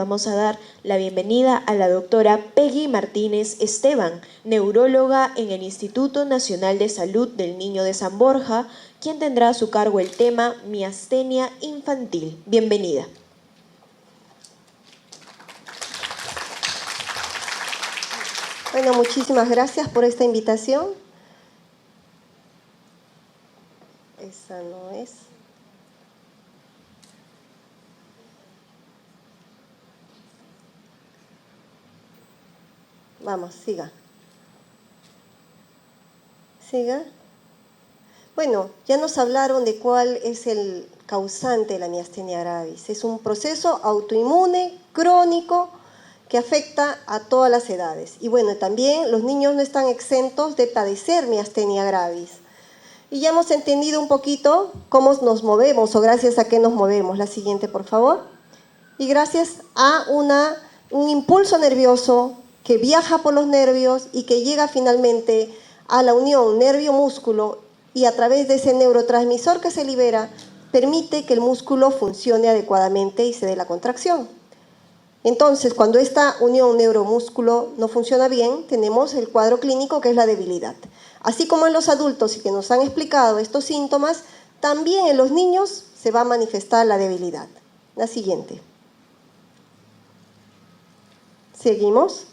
Vamos a dar la bienvenida a la doctora Peggy Martínez Esteban, neuróloga en el Instituto Nacional de Salud del Niño de San Borja, quien tendrá a su cargo el tema miastenia infantil. Bienvenida. Bueno, muchísimas gracias por esta invitación. Esa no es. Vamos, siga. Siga. Bueno, ya nos hablaron de cuál es el causante de la miastenia gravis. Es un proceso autoinmune, crónico, que afecta a todas las edades. Y bueno, también los niños no están exentos de padecer miastenia gravis. Y ya hemos entendido un poquito cómo nos movemos o gracias a qué nos movemos. La siguiente, por favor. Y gracias a un impulso nervioso que viaja por los nervios y que llega finalmente a la unión nervio-músculo y a través de ese neurotransmisor que se libera, permite que el músculo funcione adecuadamente y se dé la contracción. Entonces, cuando esta unión neuromúsculo no funciona bien, tenemos el cuadro clínico que es la debilidad. Así como en los adultos y que nos han explicado estos síntomas, también en los niños se va a manifestar la debilidad. La siguiente. Seguimos.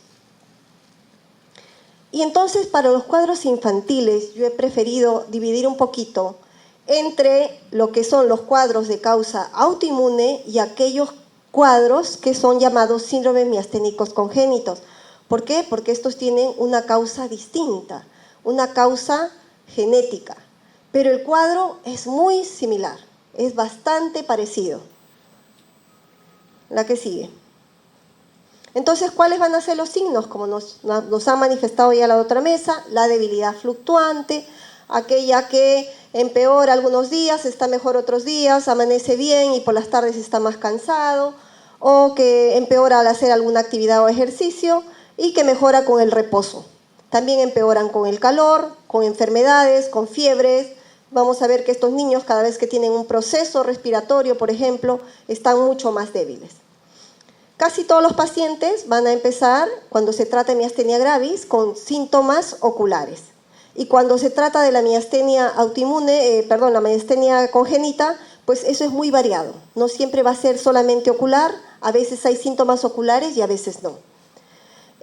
Y entonces para los cuadros infantiles yo he preferido dividir un poquito entre lo que son los cuadros de causa autoinmune y aquellos cuadros que son llamados síndromes miasténicos congénitos. ¿Por qué? Porque estos tienen una causa distinta, una causa genética. Pero el cuadro es muy similar, es bastante parecido. La que sigue. Entonces, ¿cuáles van a ser los signos? Como nos ha manifestado ya la otra mesa, la debilidad fluctuante, aquella que empeora algunos días, está mejor otros días, amanece bien y por las tardes está más cansado, o que empeora al hacer alguna actividad o ejercicio y que mejora con el reposo. También empeoran con el calor, con enfermedades, con fiebres. Vamos a ver que estos niños, cada vez que tienen un proceso respiratorio, por ejemplo, están mucho más débiles. Casi todos los pacientes van a empezar, cuando se trata de miastenia gravis, con síntomas oculares. Y cuando se trata de la miastenia autoinmune, la miastenia congénita, pues eso es muy variado. No siempre va a ser solamente ocular, a veces hay síntomas oculares y a veces no.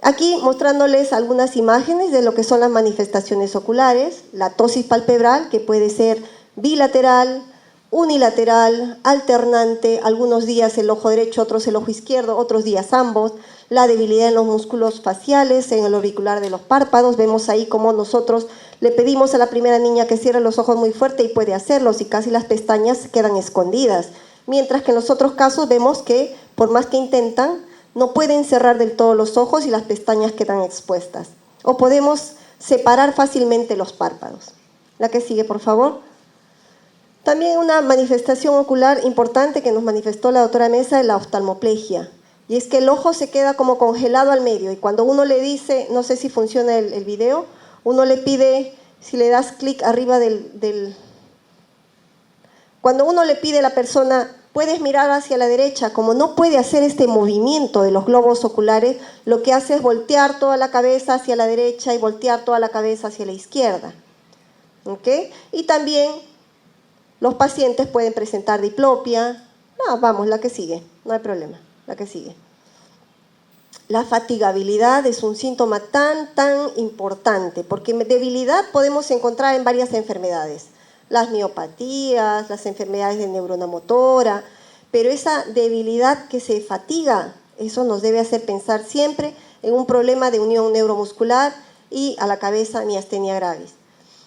Aquí mostrándoles algunas imágenes de lo que son las manifestaciones oculares, la tosis palpebral, que puede ser bilateral, unilateral, alternante, algunos días el ojo derecho, otros el ojo izquierdo, otros días ambos, la debilidad en los músculos faciales, en el auricular de los párpados. Vemos ahí cómo nosotros le pedimos a la primera niña que cierre los ojos muy fuerte y puede hacerlo, y casi las pestañas quedan escondidas. Mientras que en los otros casos vemos que, por más que intentan, no pueden cerrar del todo los ojos y las pestañas quedan expuestas. O podemos separar fácilmente los párpados. La que sigue, por favor. También una manifestación ocular importante que nos manifestó la doctora Mesa es la oftalmoplegia. Y es que el ojo se queda como congelado al medio. Y cuando uno le dice, no sé si funciona el video, uno le pide, si le das clic arriba cuando uno le pide a la persona, puedes mirar hacia la derecha, como no puede hacer este movimiento de los globos oculares, lo que hace es voltear toda la cabeza hacia la derecha y voltear toda la cabeza hacia la izquierda. ¿Ok? Y también los pacientes pueden presentar diplopia. Vamos, la que sigue, no hay problema, la que sigue. La fatigabilidad es un síntoma tan importante, porque debilidad podemos encontrar en varias enfermedades. Las miopatías, las enfermedades de neurona motora, pero esa debilidad que se fatiga, eso nos debe hacer pensar siempre en un problema de unión neuromuscular y a la cabeza miastenia gravis.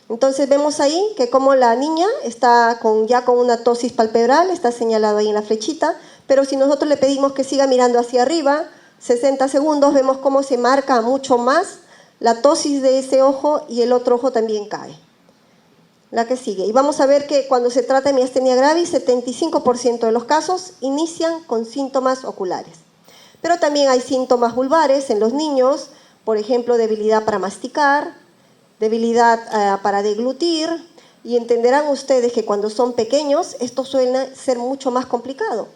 Entonces vemos ahí que como la niña está ya con una tosis palpebral, está señalado ahí en la flechita, pero si nosotros le pedimos que siga mirando hacia arriba, 60 segundos, vemos cómo se marca mucho más la tosis de ese ojo y el otro ojo también cae. La que sigue. Y vamos a ver que cuando se trata de miastenia gravis, 75% de los casos inician con síntomas oculares. Pero también hay síntomas vulvares en los niños, por ejemplo, debilidad para masticar, debilidad para deglutir, y entenderán ustedes que cuando son pequeños esto suele ser mucho más complicado,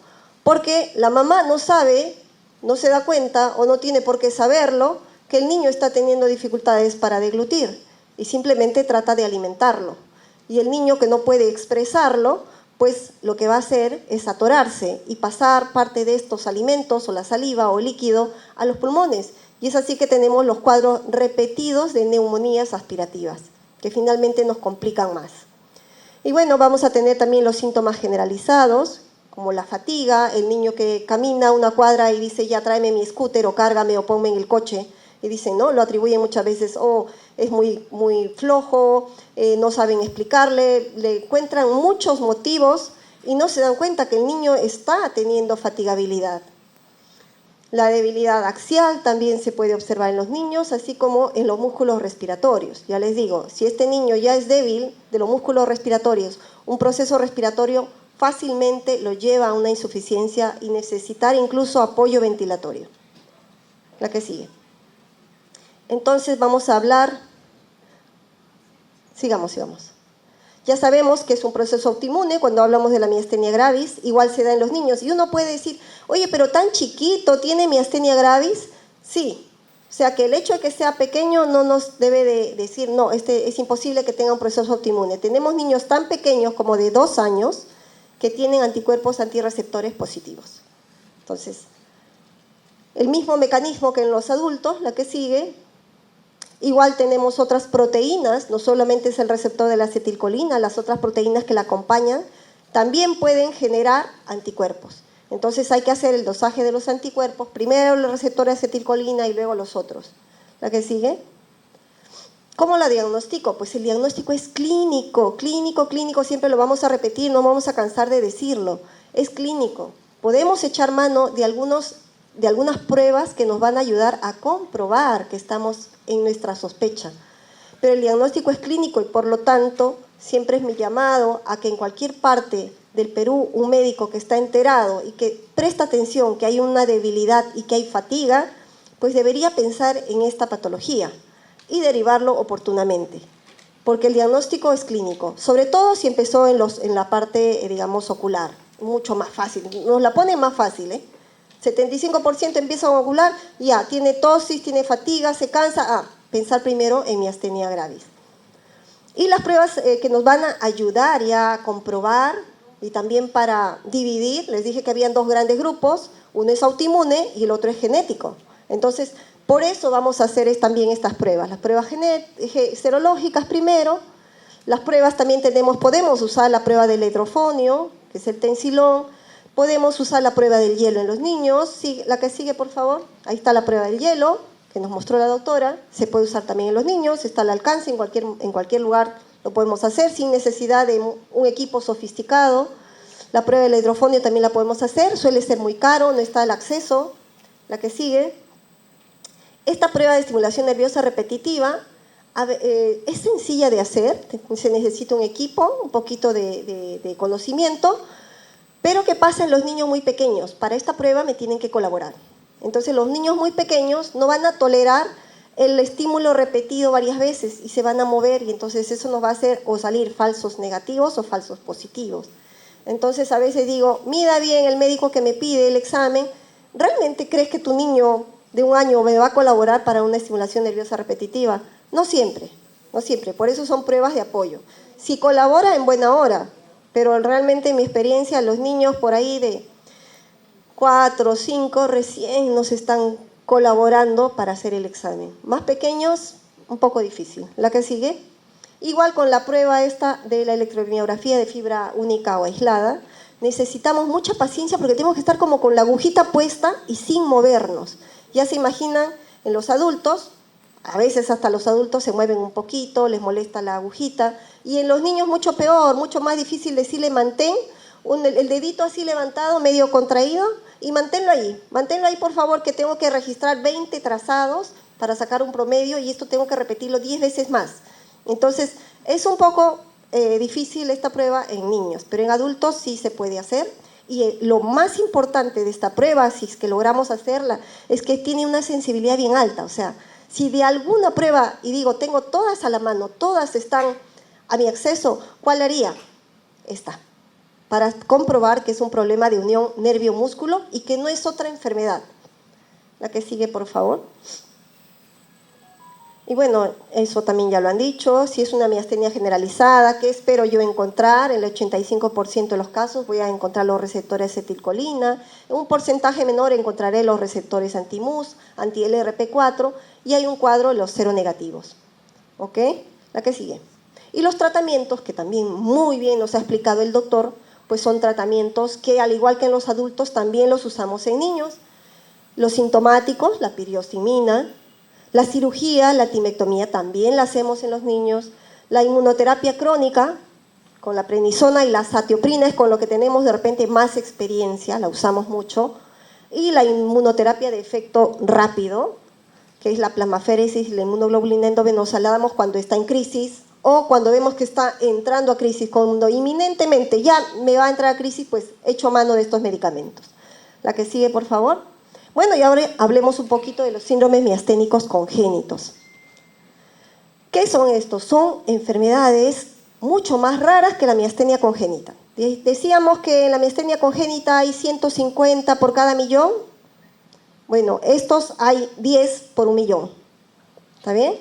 porque la mamá no sabe no se da cuenta o no tiene por qué saberlo que el niño está teniendo dificultades para deglutir y simplemente trata de alimentarlo. Y el niño que no puede expresarlo, pues lo que va a hacer es atorarse y pasar parte de estos alimentos o la saliva o el líquido a los pulmones. Y es así que tenemos los cuadros repetidos de neumonías aspirativas, que finalmente nos complican más. Y bueno, vamos a tener también los síntomas generalizados, como la fatiga, el niño que camina una cuadra y dice, ya tráeme mi scooter o cárgame o ponme en el coche. Y dicen, no, lo atribuyen muchas veces, es muy flojo, no saben explicarle, le encuentran muchos motivos y no se dan cuenta que el niño está teniendo fatigabilidad. La debilidad axial también se puede observar en los niños, así como en los músculos respiratorios. Ya les digo, si este niño ya es débil de los músculos respiratorios, un proceso respiratorio fácilmente lo lleva a una insuficiencia y necesitar incluso apoyo ventilatorio. La que sigue. Entonces vamos a hablar, sigamos. Ya sabemos que es un proceso autoinmune cuando hablamos de la miastenia gravis, igual se da en los niños. Y uno puede decir, oye, pero tan chiquito, ¿tiene miastenia gravis? Sí, o sea que el hecho de que sea pequeño no nos debe de decir, no, es imposible que tenga un proceso autoinmune. Tenemos niños tan pequeños como de 2 años que tienen anticuerpos antirreceptores positivos. Entonces, el mismo mecanismo que en los adultos, la que sigue. Igual tenemos otras proteínas, no solamente es el receptor de la acetilcolina, las otras proteínas que la acompañan también pueden generar anticuerpos. Entonces hay que hacer el dosaje de los anticuerpos, primero el receptor de acetilcolina y luego los otros. ¿La que sigue? ¿Cómo la diagnostico? Pues el diagnóstico es clínico, siempre lo vamos a repetir, no vamos a cansar de decirlo, es clínico. Podemos echar mano de algunas pruebas que nos van a ayudar a comprobar que estamos en nuestra sospecha. Pero el diagnóstico es clínico y por lo tanto siempre es mi llamado a que en cualquier parte del Perú un médico que está enterado y que presta atención que hay una debilidad y que hay fatiga, pues debería pensar en esta patología y derivarlo oportunamente. Porque el diagnóstico es clínico, sobre todo si empezó en la parte, digamos, ocular, mucho más fácil, nos la ponen más fácil, 75% empieza a ocular, ya, tiene tosis, tiene fatiga, se cansa, pensar primero en miastenia gravis. Y las pruebas que nos van a ayudar ya a comprobar y también para dividir, les dije que habían 2 grandes grupos, uno es autoinmune y el otro es genético. Entonces, por eso vamos a hacer también estas pruebas, las pruebas serológicas primero, las pruebas también podemos usar la prueba del hidrofonio, que es el tensilón. Podemos usar la prueba del hielo en los niños. Sí, la que sigue, por favor. Ahí está la prueba del hielo, que nos mostró la doctora. Se puede usar también en los niños. Está al alcance, en cualquier lugar lo podemos hacer sin necesidad de un equipo sofisticado. La prueba del hidrofonio también la podemos hacer. Suele ser muy caro, no está el acceso. La que sigue. Esta prueba de estimulación nerviosa repetitiva es sencilla de hacer. Se necesita un equipo, un poquito de conocimiento. Pero ¿qué pasa en los niños muy pequeños? Para esta prueba me tienen que colaborar. Entonces los niños muy pequeños no van a tolerar el estímulo repetido varias veces y se van a mover y entonces eso nos va a hacer o salir falsos negativos o falsos positivos. Entonces a veces digo, mira bien el médico que me pide el examen, ¿realmente crees que tu niño de 1 año me va a colaborar para una estimulación nerviosa repetitiva? No siempre, por eso son pruebas de apoyo. Si colabora, en buena hora. Pero realmente en mi experiencia los niños por ahí de 4 o 5 recién nos están colaborando para hacer el examen. Más pequeños, un poco difícil. La que sigue, igual con la prueba esta de la electromiografía de fibra única o aislada, necesitamos mucha paciencia porque tenemos que estar como con la agujita puesta y sin movernos. Ya se imaginan en los adultos, a veces hasta los adultos se mueven un poquito, les molesta la agujita, y en los niños mucho peor, mucho más difícil decirle mantén, el dedito así levantado, medio contraído, y manténlo ahí por favor, que tengo que registrar 20 trazados para sacar un promedio, y esto tengo que repetirlo 10 veces más. Entonces, es un poco difícil esta prueba en niños, pero en adultos sí se puede hacer, y lo más importante de esta prueba, si es que logramos hacerla, es que tiene una sensibilidad bien alta, o sea, si de alguna prueba, y digo, tengo todas a la mano, todas están a mi acceso, ¿cuál haría? Esta, para comprobar que es un problema de unión nervio-músculo y que no es otra enfermedad. La que sigue, por favor. Y bueno, eso también ya lo han dicho. Si es una miastenia generalizada, ¿qué espero yo encontrar? En el 85% de los casos voy a encontrar los receptores acetilcolina. En un porcentaje menor encontraré los receptores anti-MUS, anti-LRP4, y hay un cuadro de los seronegativos. ¿Ok? La que sigue. Y los tratamientos, que también muy bien nos ha explicado el doctor, pues son tratamientos que, al igual que en los adultos, también los usamos en niños. Los sintomáticos, la piriosimina. La cirugía, la timectomía, también la hacemos en los niños. La inmunoterapia crónica, con la prednisona y la azatioprina, es con lo que tenemos de repente más experiencia, la usamos mucho. Y la inmunoterapia de efecto rápido, que es la plasmaféresis y la inmunoglobulina endovenosa, la damos cuando está en crisis o cuando vemos que está entrando a crisis. Cuando inminentemente ya me va a entrar a crisis, pues echo mano de estos medicamentos. La que sigue, por favor. Bueno, y ahora hablemos un poquito de los síndromes miasténicos congénitos. ¿Qué son estos? Son enfermedades mucho más raras que la miastenia congénita. Decíamos que en la miastenia congénita hay 150 por cada millón. Bueno, estos hay 10 por 1.000.000. ¿Está bien?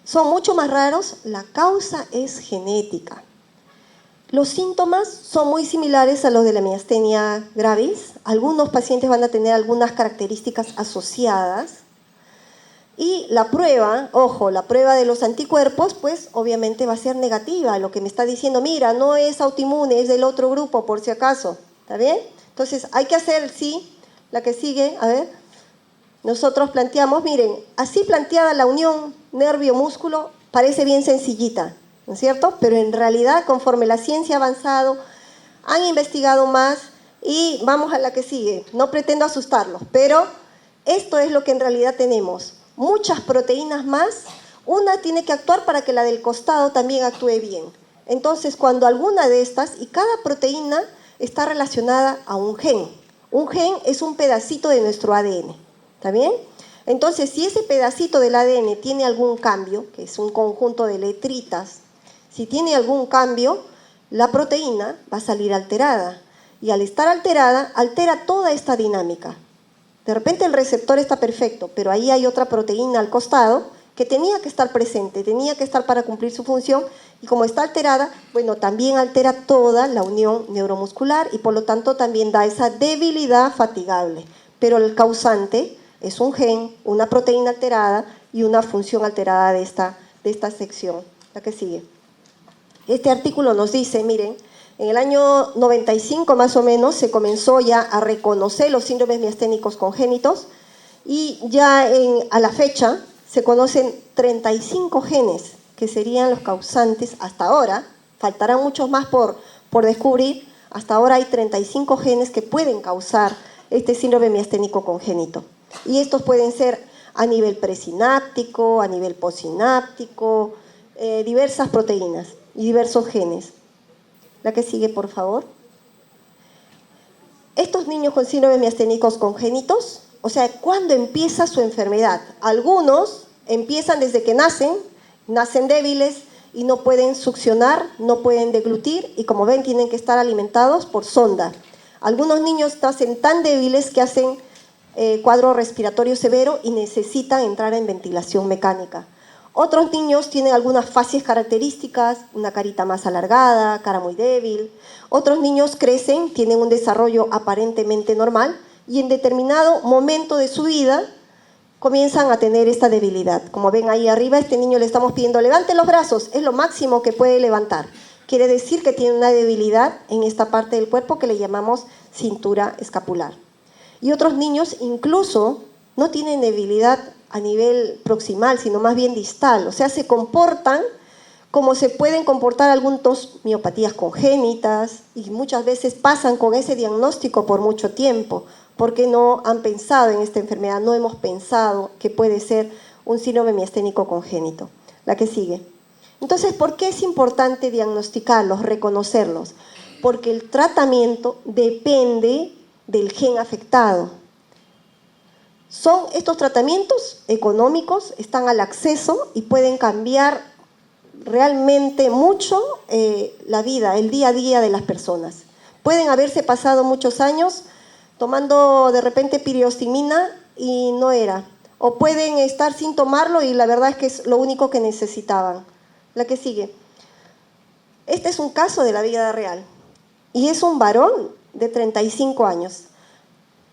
Son mucho más raros. La causa es genética. Los síntomas son muy similares a los de la miastenia gravis. Algunos pacientes van a tener algunas características asociadas. Y la prueba, ojo, la prueba de los anticuerpos, pues obviamente va a ser negativa. Lo que me está diciendo, mira, no es autoinmune, es del otro grupo, por si acaso. ¿Está bien? Entonces hay que hacer, sí, la que sigue, a ver. Nosotros planteamos, miren, así planteada la unión nervio-músculo parece bien sencillita, ¿no es cierto? Pero en realidad, conforme la ciencia ha avanzado, han investigado más y vamos a la que sigue. No pretendo asustarlos, pero esto es lo que en realidad tenemos. Muchas proteínas más, una tiene que actuar para que la del costado también actúe bien. Entonces, cuando alguna de estas, y cada proteína está relacionada a un gen. Un gen es un pedacito de nuestro ADN, ¿está bien? Entonces, si ese pedacito del ADN tiene algún cambio, que es un conjunto de letritas, si tiene algún cambio, la proteína va a salir alterada. Y al estar alterada, altera toda esta dinámica. De repente el receptor está perfecto, pero ahí hay otra proteína al costado que tenía que estar presente, tenía que estar para cumplir su función, y como está alterada, bueno, también altera toda la unión neuromuscular y por lo tanto también da esa debilidad fatigable. Pero el causante es un gen, una proteína alterada y una función alterada de esta sección. La que sigue. Este artículo nos dice, miren, en el año 95 más o menos se comenzó ya a reconocer los síndromes miasténicos congénitos y ya a la fecha se conocen 35 genes que serían los causantes hasta ahora. Faltarán muchos más por descubrir. Hasta ahora hay 35 genes que pueden causar este síndrome miasténico congénito. Y estos pueden ser a nivel presináptico, a nivel postsináptico, diversas proteínas y diversos genes. La que sigue, por favor. Estos niños con síndromes miasténicos congénitos, o sea, ¿cuándo empieza su enfermedad? Algunos empiezan desde que nacen débiles y no pueden succionar, no pueden deglutir y como ven tienen que estar alimentados por sonda. Algunos niños nacen tan débiles que hacen cuadro respiratorio severo y necesitan entrar en ventilación mecánica. Otros niños tienen algunas facies características, una carita más alargada, cara muy débil. Otros niños crecen, tienen un desarrollo aparentemente normal y en determinado momento de su vida comienzan a tener esta debilidad. Como ven ahí arriba, a este niño le estamos pidiendo levante los brazos, es lo máximo que puede levantar. Quiere decir que tiene una debilidad en esta parte del cuerpo que le llamamos cintura escapular. Y otros niños incluso no tienen debilidad a nivel proximal, sino más bien distal. O sea, se comportan como se pueden comportar algunas miopatías congénitas y muchas veces pasan con ese diagnóstico por mucho tiempo porque no han pensado en esta enfermedad, no hemos pensado que puede ser un síndrome miasténico congénito. La que sigue. Entonces, ¿por qué es importante diagnosticarlos, reconocerlos? Porque el tratamiento depende del gen afectado. Son estos tratamientos económicos, están al acceso y pueden cambiar realmente mucho la vida, el día a día de las personas. Pueden haberse pasado muchos años tomando de repente piriosimina y no era. O pueden estar sin tomarlo y la verdad es que es lo único que necesitaban. La que sigue. Este es un caso de la vida real. Y es un varón de 35 años,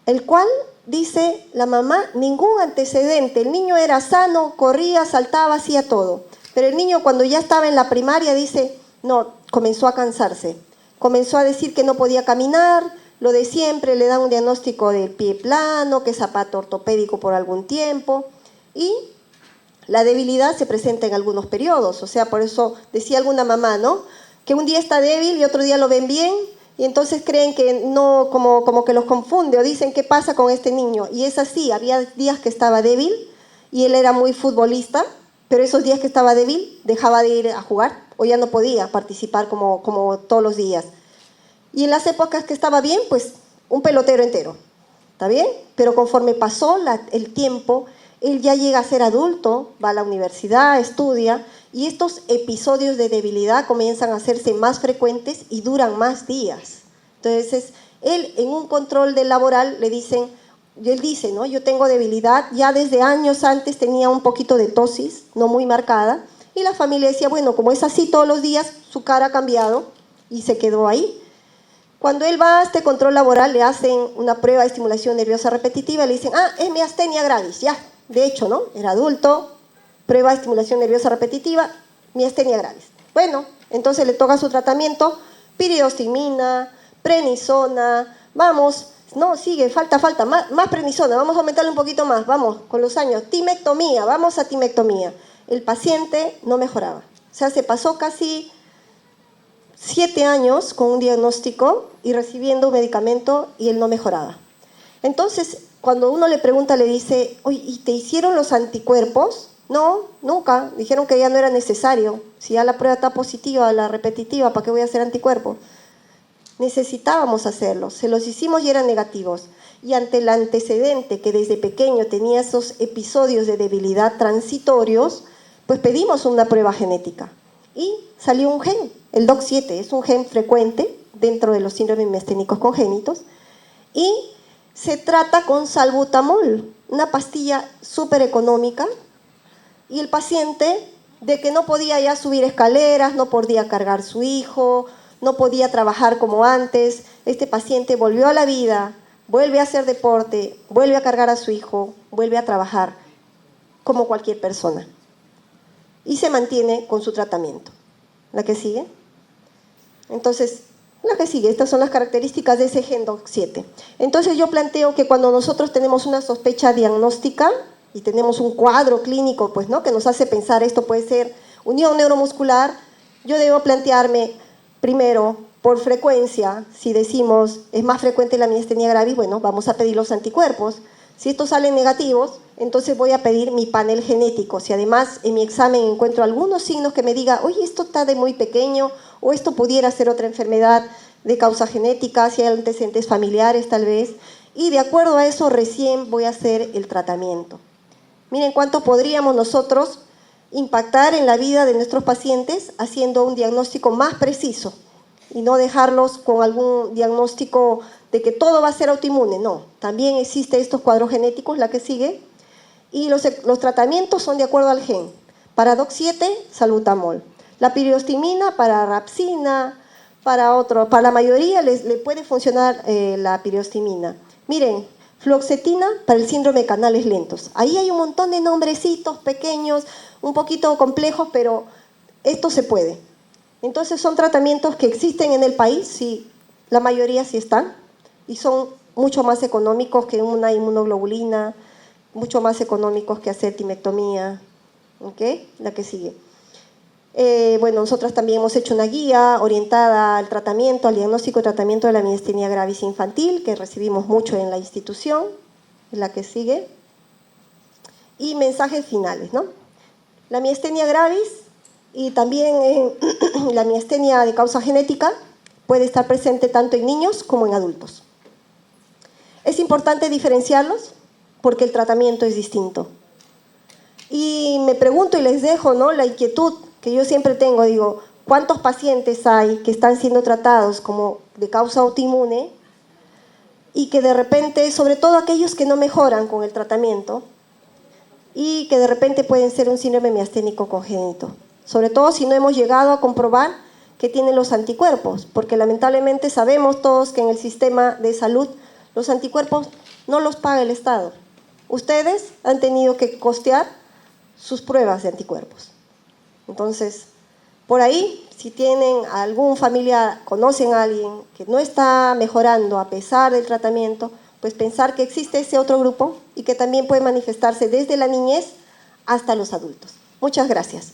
el cual dice la mamá, ningún antecedente. El niño era sano, corría, saltaba, hacía todo. Pero el niño cuando ya estaba en la primaria dice, no, comenzó a cansarse. Comenzó a decir que no podía caminar, lo de siempre, le dan un diagnóstico del pie plano, que es zapato ortopédico por algún tiempo. Y la debilidad se presenta en algunos periodos. O sea, por eso decía alguna mamá, ¿no? Que un día está débil y otro día lo ven bien. Y entonces creen que no, como que los confunde o dicen, ¿qué pasa con este niño? Y es así, había días que estaba débil y él era muy futbolista, pero esos días que estaba débil dejaba de ir a jugar o ya no podía participar como todos los días. Y en las épocas que estaba bien, pues un pelotero entero, ¿está bien? Pero conforme pasó el tiempo, él ya llega a ser adulto, va a la universidad, estudia, y estos episodios de debilidad comienzan a hacerse más frecuentes y duran más días. Entonces, él en un control del laboral le dicen, y él dice, ¿no? Yo tengo debilidad, ya desde años antes tenía un poquito de tosis, no muy marcada, y la familia decía, bueno, como es así todos los días, su cara ha cambiado y se quedó ahí. Cuando él va a este control laboral, le hacen una prueba de estimulación nerviosa repetitiva, le dicen, es miastenia gravis, ya, de hecho, ¿no? Era adulto, prueba de estimulación nerviosa repetitiva, miastenia gravis. Bueno, entonces le toca su tratamiento, piridostigmina, prednisona, vamos, no, sigue, falta, más prednisona, vamos a aumentarle un poquito más, vamos, con los años, timectomía, vamos a timectomía. El paciente no mejoraba, o sea, se pasó casi 7 años con un diagnóstico y recibiendo un medicamento y él no mejoraba. Entonces, cuando uno le pregunta, le dice, oye, ¿y te hicieron los anticuerpos? No, nunca. Dijeron que ya no era necesario. Si ya la prueba está positiva, la repetitiva, ¿para qué voy a hacer anticuerpos? Necesitábamos hacerlos. Se los hicimos y eran negativos. Y ante el antecedente que desde pequeño tenía esos episodios de debilidad transitorios, pues pedimos una prueba genética. Y salió un gen, el DOX7, es un gen frecuente dentro de los síndromes miasténicos congénitos. Y se trata con salbutamol, una pastilla súper económica, y el paciente de que no podía ya subir escaleras, no podía cargar su hijo, no podía trabajar como antes, este paciente volvió a la vida, vuelve a hacer deporte, vuelve a cargar a su hijo, vuelve a trabajar como cualquier persona. Y se mantiene con su tratamiento. ¿La que sigue? Entonces, la que sigue, estas son las características de ese gen DOX7. Entonces yo planteo que cuando nosotros tenemos una sospecha diagnóstica y tenemos un cuadro clínico, pues, ¿no?, que nos hace pensar esto puede ser unión neuromuscular, yo debo plantearme primero, por frecuencia, si decimos es más frecuente la miastenia gravis, bueno, vamos a pedir los anticuerpos. Si estos salen negativos, entonces voy a pedir mi panel genético. Si además en mi examen encuentro algunos signos que me diga, oye, esto está de muy pequeño, o esto pudiera ser otra enfermedad de causa genética, si hay antecedentes familiares tal vez, y de acuerdo a eso recién voy a hacer el tratamiento. Miren cuánto podríamos nosotros impactar en la vida de nuestros pacientes haciendo un diagnóstico más preciso y no dejarlos con algún diagnóstico de que todo va a ser autoinmune. No, también existen estos cuadros genéticos, la que sigue, y los tratamientos son de acuerdo al gen. Para DOX7, salbutamol. La piridostigmina para rapsina, para la mayoría le puede funcionar la piridostigmina. Miren, fluoxetina para el síndrome de canales lentos. Ahí hay un montón de nombrecitos pequeños, un poquito complejos, pero esto se puede. Entonces son tratamientos que existen en el país, sí, la mayoría sí están, y son mucho más económicos que una inmunoglobulina, mucho más económicos que hacer timectomía. ¿Ok? La que sigue. Bueno, nosotros también hemos hecho una guía orientada al tratamiento, al diagnóstico y tratamiento de la miastenia gravis infantil, que recibimos mucho en la institución. La que sigue. Y mensajes finales, ¿no? La miastenia gravis y también la miastenia de causa genética puede estar presente tanto en niños como en adultos. Es importante diferenciarlos porque el tratamiento es distinto. Y me pregunto y les dejo, ¿no?, la inquietud que yo siempre tengo, digo, ¿cuántos pacientes hay que están siendo tratados como de causa autoinmune y que de repente, sobre todo aquellos que no mejoran con el tratamiento y que de repente pueden ser un síndrome miasténico congénito, sobre todo si no hemos llegado a comprobar que tienen los anticuerpos, porque lamentablemente sabemos todos que en el sistema de salud los anticuerpos no los paga el Estado. Ustedes han tenido que costear sus pruebas de anticuerpos. Entonces, por ahí, si tienen algún familiar, conocen a alguien que no está mejorando a pesar del tratamiento, pues pensar que existe ese otro grupo y que también puede manifestarse desde la niñez hasta los adultos. Muchas gracias.